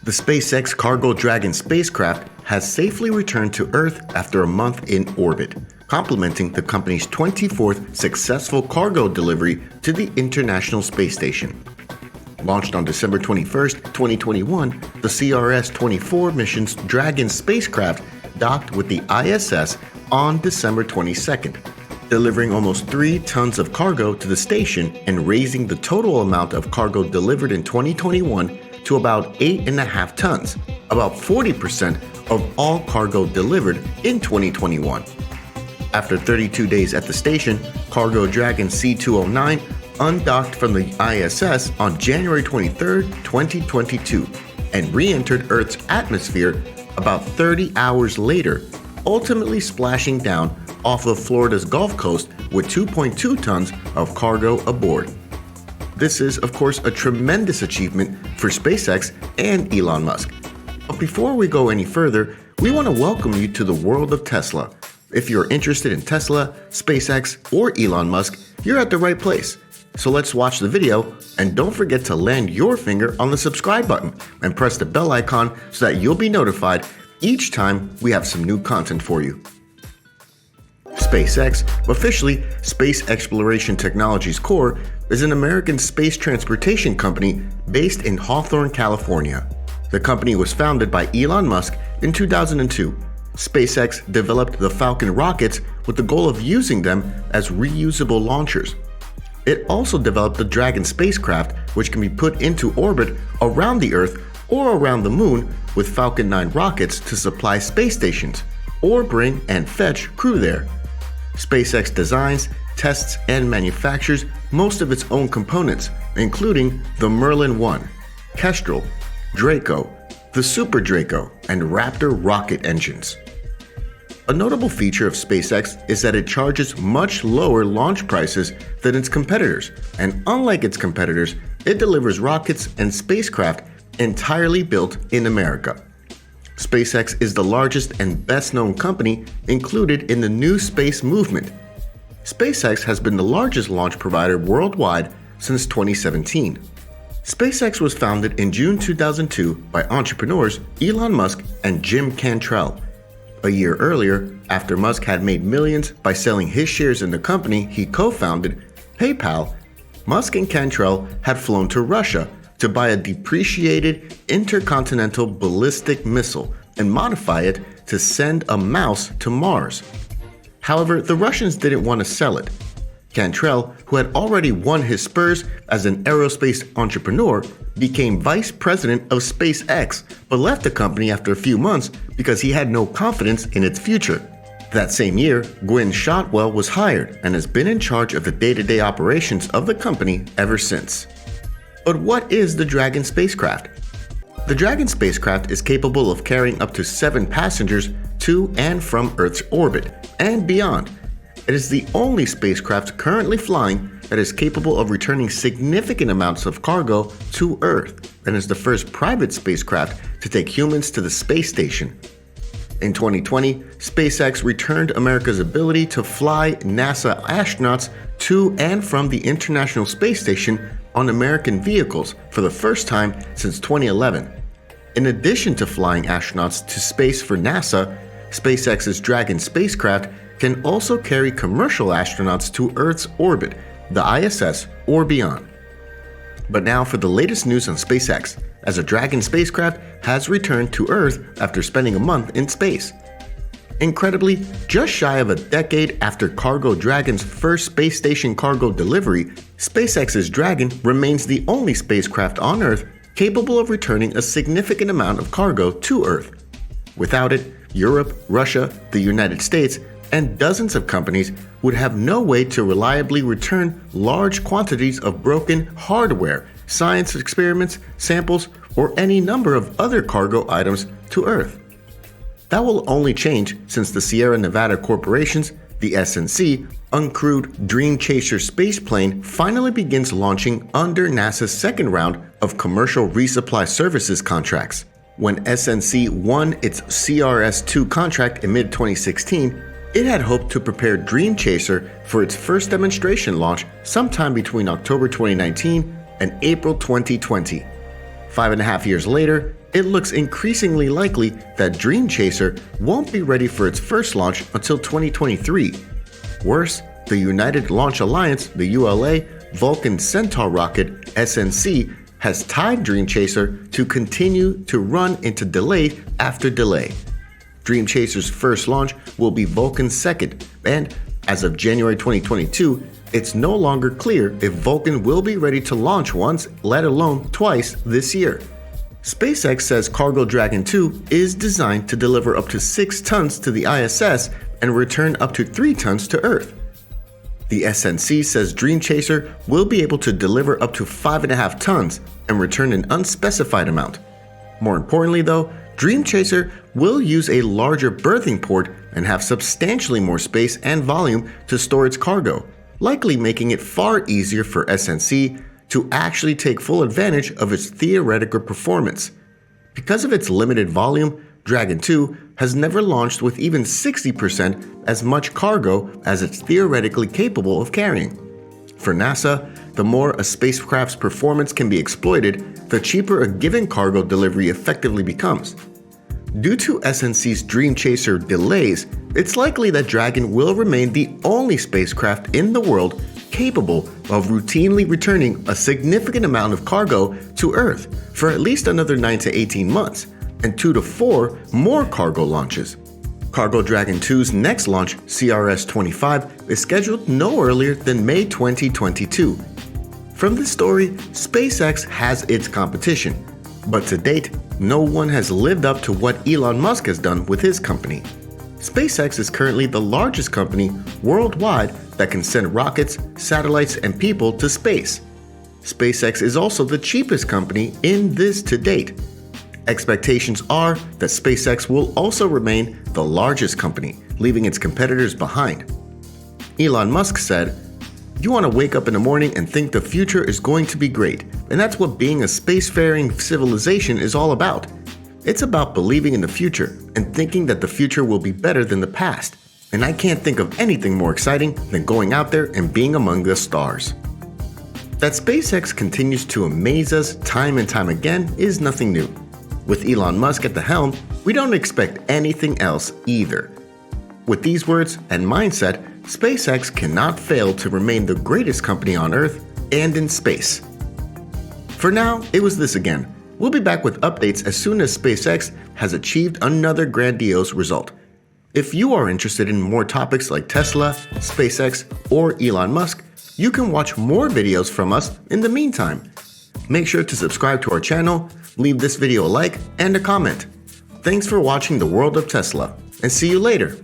The SpaceX cargo Dragon spacecraft has safely returned to Earth after a month in orbit, complementing the company's 24th successful cargo delivery to the International Space Station. Launched on December 21, 2021, the CRS-24 mission's Dragon spacecraft docked with the ISS on December 22nd, delivering almost 3 tons of cargo to the station and raising the total amount of cargo delivered in 2021 to about 8.5 tons, about 40% of all cargo delivered in 2021. After 32 days at the station, cargo Dragon C209 undocked from the ISS on January 23, 2022, and re-entered Earth's atmosphere about 30 hours later, ultimately splashing down off of Florida's Gulf Coast with 2.2 tons of cargo aboard. This is, of course, a tremendous achievement for SpaceX and Elon Musk. But before we go any further, we want to welcome you to the world of Tesla. If you're interested in Tesla, SpaceX, or Elon Musk, you're at the right place. So let's watch the video, and don't forget to land your finger on the subscribe button and press the bell icon so that you'll be notified each time we have some new content for you. SpaceX, officially Space Exploration Technologies Corp., is an American space transportation company based in Hawthorne, California. The company was founded by Elon Musk in 2002. SpaceX developed the Falcon rockets with the goal of using them as reusable launchers. It also developed the Dragon spacecraft, which can be put into orbit around the Earth or around the Moon with Falcon 9 rockets to supply space stations or bring and fetch crew there. SpaceX designs, tests, and manufactures most of its own components, including the Merlin 1, Kestrel, Draco, the Super Draco, and Raptor rocket engines. A notable feature of SpaceX is that it charges much lower launch prices than its competitors, and unlike its competitors, it delivers rockets and spacecraft entirely built in America. SpaceX is the largest and best-known company included in the new space movement. SpaceX has been the largest launch provider worldwide since 2017. SpaceX was founded in June 2002 by entrepreneurs Elon Musk and Jim Cantrell. A year earlier, after Musk had made millions by selling his shares in the company he co-founded, PayPal, Musk and Cantrell had flown to Russia to buy a depreciated intercontinental ballistic missile and modify it to send a mouse to Mars. However, the Russians didn't want to sell it. Cantrell, who had already won his spurs as an aerospace entrepreneur, became vice president of SpaceX, but left the company after a few months because he had no confidence in its future. That same year, Gwynne Shotwell was hired and has been in charge of the day-to-day operations of the company ever since. But what is the Dragon spacecraft? The Dragon spacecraft is capable of carrying up to 7 passengers to and from Earth's orbit and beyond. It is the only spacecraft currently flying that is capable of returning significant amounts of cargo to Earth and is the first private spacecraft to take humans to the space station. In 2020, SpaceX returned America's ability to fly NASA astronauts to and from the International Space Station on American vehicles for the first time since 2011. In addition to flying astronauts to space for NASA, SpaceX's Dragon spacecraft can also carry commercial astronauts to Earth's orbit, the ISS, or beyond. But now for the latest news on SpaceX, as a Dragon spacecraft has returned to Earth after spending a month in space. Incredibly, just shy of a decade after Cargo Dragon's first space station cargo delivery, SpaceX's Dragon remains the only spacecraft on Earth capable of returning a significant amount of cargo to Earth. Without it, Europe, Russia, the United States, and dozens of companies would have no way to reliably return large quantities of broken hardware, science experiments, samples, or any number of other cargo items to Earth. That will only change since the Sierra Nevada Corporation's, the SNC, uncrewed Dream Chaser spaceplane finally begins launching under NASA's second round of commercial resupply services contracts. When SNC won its CRS-2 contract in mid-2016, it had hoped to prepare Dream Chaser for its first demonstration launch sometime between October 2019 and April 2020. 5.5 years later, it looks increasingly likely that Dream Chaser won't be ready for its first launch until 2023. Worse, the United Launch Alliance, the ULA, Vulcan Centaur rocket, SNC, has tied Dream Chaser to continue to run into delay after delay. Dream Chaser's first launch will be Vulcan's second, and as of January 2022, it's no longer clear if Vulcan will be ready to launch once, let alone twice, this year. SpaceX says cargo Dragon 2 is designed to deliver up to 6 tons to the ISS and return up to 3 tons to Earth. The SNC says Dream Chaser will be able to deliver up to 5.5 tons and return an unspecified amount. More importantly though, Dream Chaser will use a larger berthing port and have substantially more space and volume to store its cargo, likely making it far easier for SNC to actually take full advantage of its theoretical performance. Because of its limited volume, Dragon 2 has never launched with even 60% as much cargo as it's theoretically capable of carrying. For NASA, the more a spacecraft's performance can be exploited, the cheaper a given cargo delivery effectively becomes. Due to SNC's Dream Chaser delays, it's likely that Dragon will remain the only spacecraft in the world capable of routinely returning a significant amount of cargo to Earth for at least another 9 to 18 months, and 2 to 4 more cargo launches. Cargo Dragon 2's next launch, CRS-25, is scheduled no earlier than May 2022. From this story, SpaceX has its competition, but to date, no one has lived up to what Elon Musk has done with his company. SpaceX is currently the largest company worldwide that can send rockets, satellites, and people to space. SpaceX is also the cheapest company in this to date. Expectations are that SpaceX will also remain the largest company, leaving its competitors behind. Elon Musk said, "You want to wake up in the morning and think the future is going to be great, and that's what being a spacefaring civilization is all about. It's about believing in the future and thinking that the future will be better than the past, and I can't think of anything more exciting than going out there and being among the stars." That SpaceX continues to amaze us time and time again is nothing new. With Elon Musk at the helm, we don't expect anything else either. With these words and mindset, SpaceX cannot fail to remain the greatest company on Earth and in space. For now, it was this again. We'll be back with updates as soon as SpaceX has achieved another grandiose result. If you are interested in more topics like Tesla, SpaceX, or Elon Musk, you can watch more videos from us in the meantime. Make sure to subscribe to our channel, leave this video a like, and a comment. Thanks for watching the World of Tesla, and see you later.